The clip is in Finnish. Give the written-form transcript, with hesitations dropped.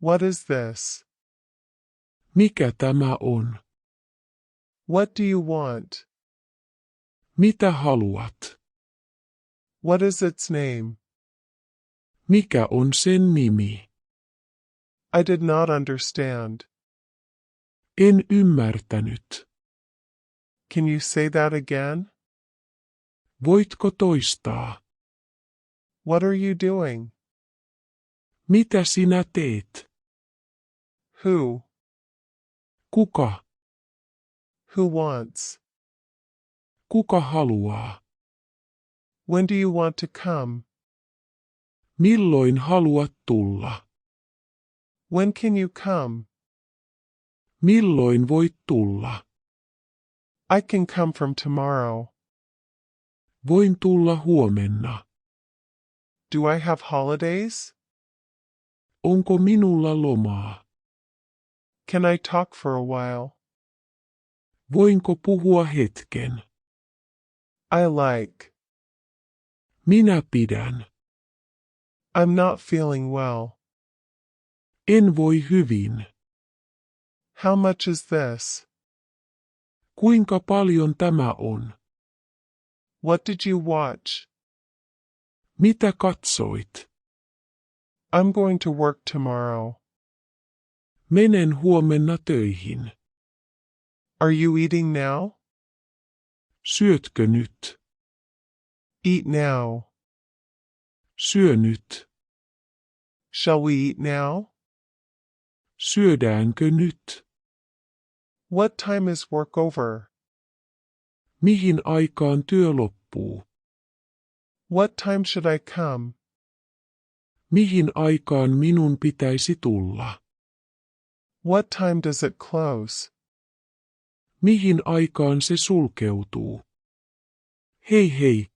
What is this? Mikä tämä on? What do you want? Mitä haluat? What is its name? Mikä on sen nimi? I did not understand. En ymmärtänyt. Can you say that again? Voitko toistaa? What are you doing? Mitä sinä teet? Who? Kuka? Who wants? Kuka haluaa? When do you want to come? Milloin haluat tulla? When can you come? Milloin voit tulla? I can come from tomorrow. Voin tulla huomenna. Do I have holidays? Onko minulla lomaa? Can I talk for a while? Voinko puhua hetken? I like. Minä pidän. I'm not feeling well. En voi hyvin. How much is this? Kuinka paljon tämä on? What did you watch? Mitä katsoit? I'm going to work tomorrow. Menen huomenna töihin. Are you eating now? Syötkö nyt? Eat now. Syö nyt. Shall we eat now? Syödäänkö nyt? What time is work over? Mihin aikaan työ loppuu? What time should I come? Mihin aikaan minun pitäisi tulla? What time does it close? Mihin aikaan se sulkeutuu? Hei hei,